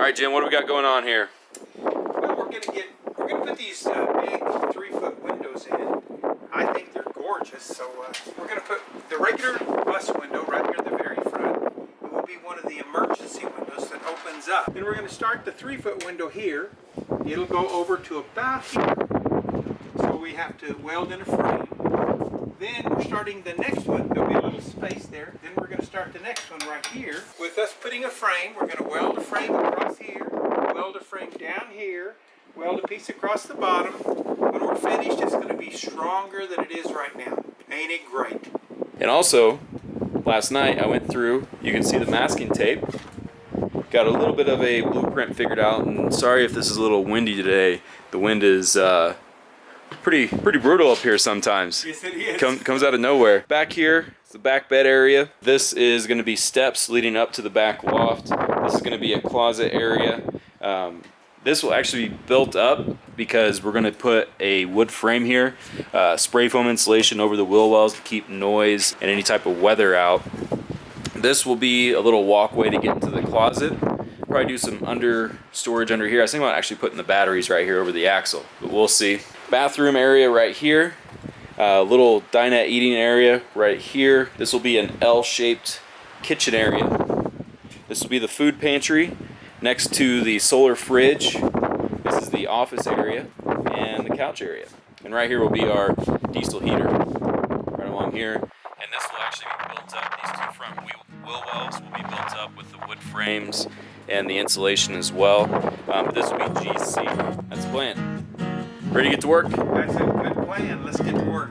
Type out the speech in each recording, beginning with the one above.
right, Jim, what do we got going on here? Well, we're gonna put these big 3-foot windows in. I think they're gorgeous. So we're gonna put the regular bus window right here at the very front. It will be one of the emergency windows that opens up. Then we're gonna start the 3-foot window here. It'll go over to about here. So we have to weld in a frame. Then we're starting the next one. There'll be a little space there. Then we're going to start the next one right here. With us putting a frame, we're going to weld a frame across here, weld a frame down here, weld a piece across the bottom. When we're finished, it's going to be stronger than it is right now. Ain't it great? And also, last night I went through, you can see the masking tape. Got a little bit of a blueprint figured out, and sorry if this is a little windy today. The wind is pretty brutal up here sometimes. Yes, it is. Comes out of nowhere. Back here is the back bed area. This is going to be steps leading up to the back loft. This is going to be a closet area. This will actually be built up because we're going to put a wood frame here, spray foam insulation over the wheel wells to keep noise and any type of weather out. This will be a little walkway to get into the closet. Probably do some storage under here. I was thinking about actually putting the batteries right here over the axle, but we'll see. Bathroom area right here. Little dinette eating area right here. This will be an L-shaped kitchen area. This will be the food pantry next to the solar fridge. This is the office area and the couch area. And right here will be our diesel heater right along here. And this will actually be built up. These two front wheel wells will be built up with the wood frames and the insulation as well. This will be GC. That's the plan. Ready to get to work? That's a good plan. Let's get to work.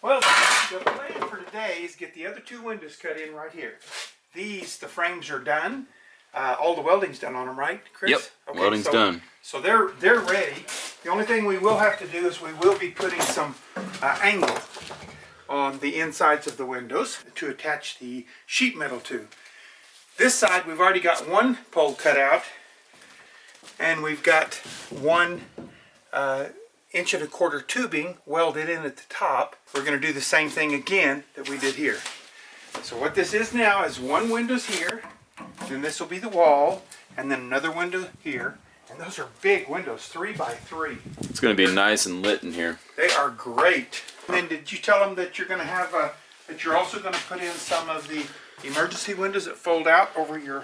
Well, the plan for today is get the other two windows cut in right here. These, the frames are done. All the welding's done on them, right, Chris? Yep, okay, welding's done. So they're ready. The only thing we will have to do is we will be putting some angle on the insides of the windows to attach the sheet metal to. This side, we've already got one pole cut out, and we've got 1 1.25 inch tubing welded in at the top. We're going to do the same thing again that we did here. So what this is now is one window's here, then this will be the wall, and then another window here. And those are big windows, 3 by 3. It's going to be nice and lit in here. They are great. And then did you tell them that you're going to have that you're also going to put in some of the emergency windows that fold out over your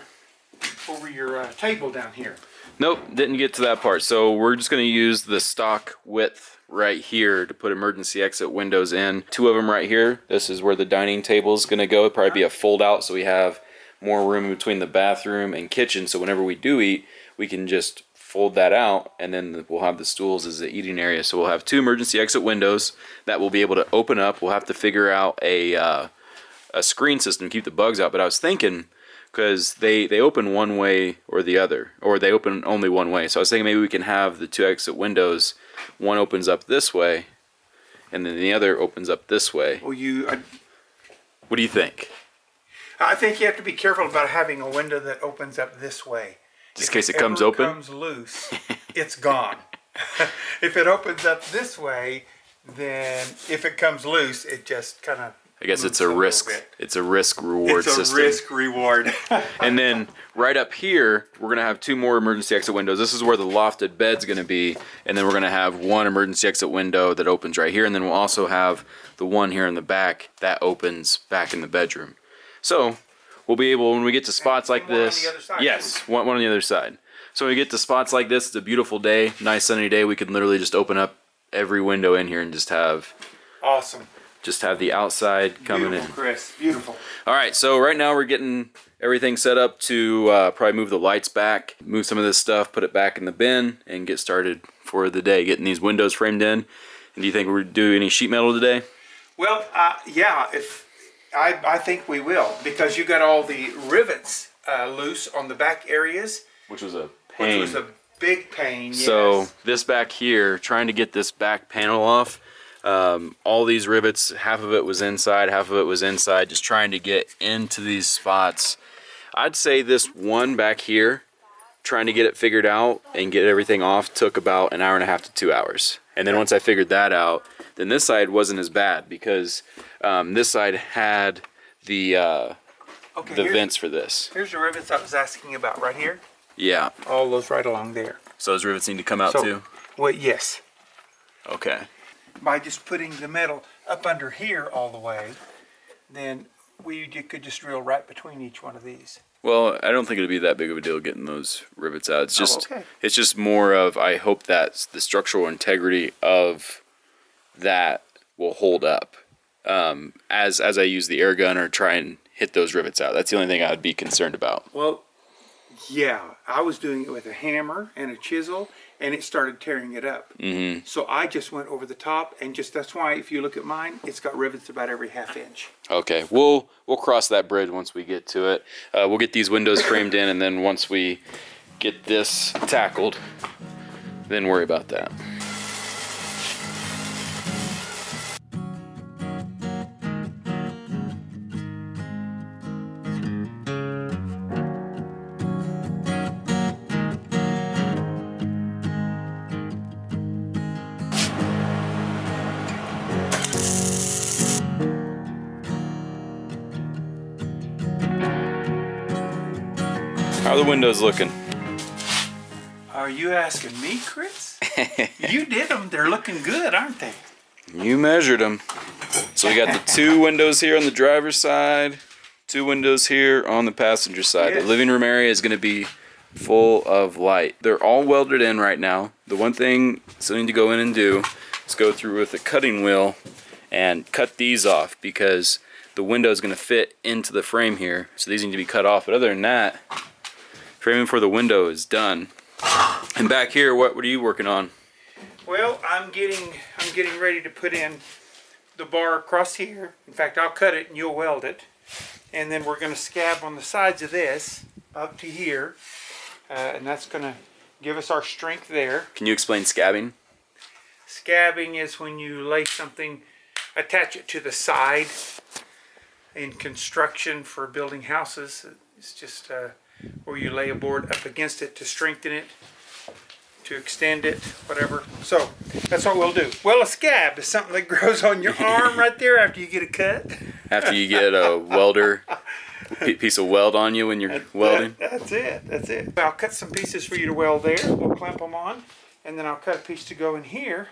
table down here? Nope, didn't get to that part. So we're just going to use the stock width right here to put emergency exit windows in. 2 of them right here. This is where the dining table is going to go. It'll probably be a fold out so we have more room between the bathroom and kitchen. So whenever we do eat, we can just fold that out, and then we'll have the stools as the eating area. So we'll have 2 emergency exit windows that we'll be able to open up. We'll have to figure out a screen system to keep the bugs out. But I was thinking, because they open one way or the other, or they open only one way. So I was thinking maybe we can have the 2 exit windows. One opens up this way, and then the other opens up this way. Well, What do you think? I think you have to be careful about having a window that opens up this way. Just in case it comes open? If it comes loose, it's gone. If it opens up this way, then if it comes loose, it just kind of... I guess it's a risk. It's a risk reward system. It's a risk reward. And then right up here, we're gonna have 2 more emergency exit windows. This is where the lofted bed's gonna be, and then we're gonna have 1 emergency exit window that opens right here, and then we'll also have the one here in the back that opens back in the bedroom. So we'll be able, when we get to spots like this, yes, one on the other side. So when we get to spots like this, it's a beautiful day, nice sunny day. We can literally just open up every window in here and just have awesome. Just have the outside coming beautiful, in. Chris, beautiful. All right, so right now we're getting everything set up to probably move the lights back, move some of this stuff, put it back in the bin, and get started for the day, getting these windows framed in. And do you think we're doing any sheet metal today? Well, yeah, I think we will, because you got all the rivets loose on the back areas. Which was a pain. Which was a big pain, yes. So this back here, trying to get this back panel off, all these rivets, half of it was inside, half of it was inside, just trying to get into these spots. I'd say this one back here, trying to get it figured out and get everything off, took about 1.5 hours to 2 hours. And then once I figured that out, then this side wasn't as bad, because this side had the vents for this. Here's the rivets I was asking about right here. Yeah. All those right along there. So those rivets need to come out too? Well, yes. Okay. By just putting the metal up under here all the way, then you could just drill right between each one of these. Well, I don't think it'd be that big of a deal getting those rivets out. It's just, okay. It's just more of, I hope that the structural integrity of that will hold up as I use the air gun or try and hit those rivets out. That's the only thing I would be concerned about. Well, yeah, I was doing it with a hammer and a chisel, and it started tearing it up. Mm-hmm. So I just went over the top, and that's why if you look at mine, it's got rivets about every ½ inch. Okay, we'll cross that bridge once we get to it. We'll get these windows framed in, and then once we get this tackled, then worry about that. How are the windows looking? Are you asking me, Chris? You did them. They're looking good, aren't they? You measured them. So we got the 2 windows here on the driver's side, 2 windows here on the passenger side. Yes. The living room area is going to be full of light. They're all welded in right now. The one thing I need to go in and do is go through with a cutting wheel and cut these off, because the window is going to fit into the frame here. So these need to be cut off. But other than that, framing for the window is done. And back here, what are you working on? Well, I'm getting ready to put in the bar across here. In fact, I'll cut it and you'll weld it. And then we're going to scab on the sides of this up to here. And that's going to give us our strength there. Can you explain scabbing? Scabbing is when you lay something, attach it to the side. In construction for building houses, it's just where you lay a board up against it to strengthen it, to extend it, whatever. So that's what we'll do. Well, a scab is something that grows on your arm right there after you get a cut. After you get a welder piece of weld on you when you're welding? That's it. That's it. I'll cut some pieces for you to weld there. We'll clamp them on. And then I'll cut a piece to go in here.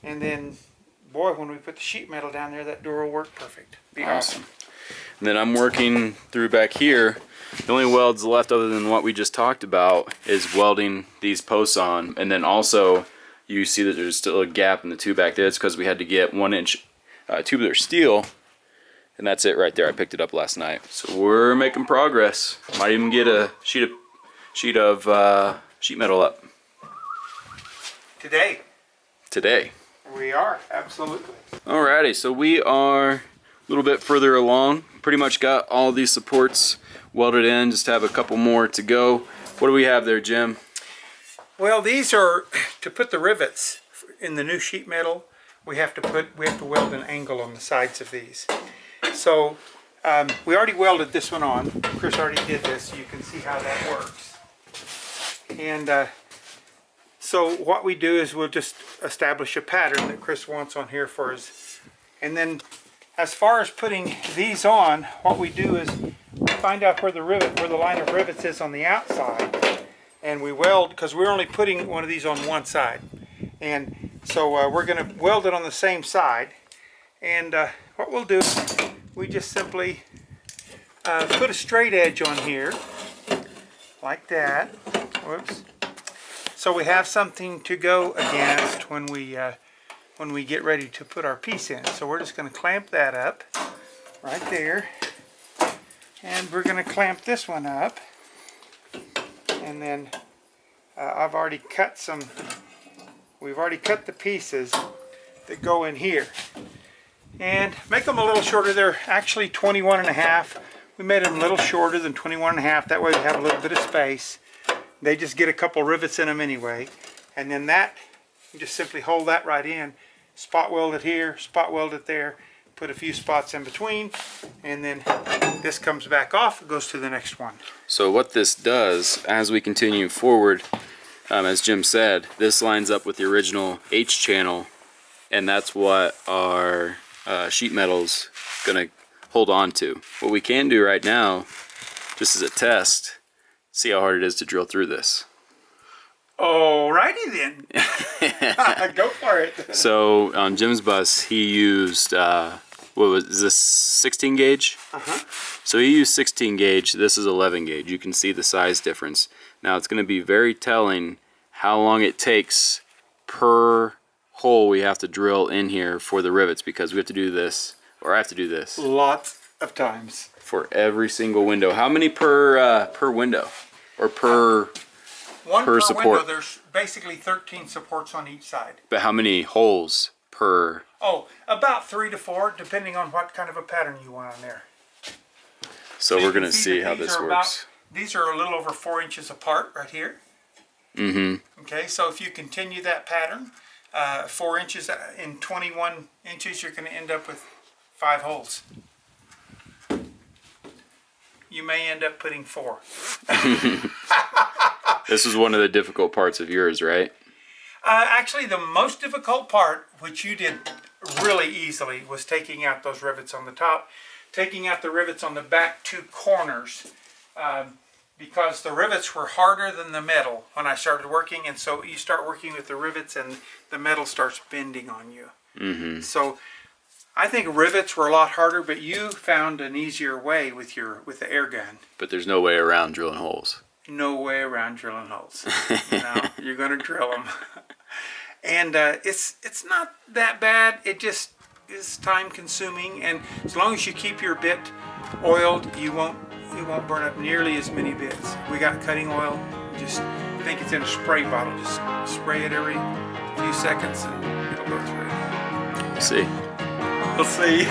And then, boy, when we put the sheet metal down there, that door will work perfect. Be awesome. And then I'm working through back here. The only welds left other than what we just talked about is welding these posts on. And then also, you see that there's still a gap in the tube back there. It's because we had to get 1-inch tubular steel. And that's it right there. I picked it up last night. So we're making progress. Might even get a sheet of sheet metal up. Today. We are, absolutely. Alrighty, so we are a little bit further along. Pretty much got all these supports welded in. Just have a couple more to go. What do we have there, Jim? Well, these are to put the rivets in the new sheet metal. We have to weld an angle on the sides of these. So we already welded this one on. Chris already did this, so you can see how that works. And so what we do is we'll just establish a pattern that Chris wants on here for us. And then as far as putting these on, what we do is we find out where the line of rivets is on the outside, and we weld, because we're only putting one of these on one side. And so we're going to weld it on the same side. And what we'll do, we just simply put a straight edge on here, like that. Whoops. So we have something to go against when we get ready to put our piece in. So we're just going to clamp that up right there, and we're going to clamp this one up. And then I've already cut some. We've already cut the pieces that go in here, and make them a little shorter. They're actually 21.5. We made them a little shorter than 21.5. That way we have a little bit of space. They just get a couple rivets in them anyway. And then that, you just simply hold that right in, spot weld it here, spot weld it there, put a few spots in between, and then this comes back off, goes to the next one. So what this does, as we continue forward, as Jim said, this lines up with the original H channel, and that's what our sheet metal's gonna hold on to. What we can do right now, just as a test, see how hard it is to drill through this. Alrighty then. Go for it. So on Jim's bus, he used what was this, 16 gauge? So he used 16 gauge. This is 11 gauge. You can see the size difference. Now it's going to be very telling how long it takes per hole we have to drill in here for the rivets, because we have to do this, or I have to do this. Lots of times. For every single window. How many per window? Or per one per support? window. There's basically 13 supports on each side. But how many holes per? Oh, about 3 to 4, depending on what kind of a pattern you want on there. So we're you can going to see how this works. These are a little over 4 inches apart right here. Okay, so if you continue that pattern, 4 inches in 21 inches, you're going to end up with 5 holes. You may end up putting 4. This is one of the difficult parts of yours, right? Actually, the most difficult part, which you did really easily, was taking out those rivets on the top, taking out the rivets on the back 2 corners, because the rivets were harder than the metal when I started working, and so you start working with the rivets and the metal starts bending on you. So I think rivets were a lot harder, but you found an easier way with the air gun. But there's no way around drilling holes. No way around drilling holes. No, you're going to drill them. And it's not that bad. It just is time consuming, and as long as you keep your bit oiled, you won't burn up nearly as many bits. We got cutting oil. Just think it's in a spray bottle. Just spray it every few seconds and it'll go through. See. We'll see.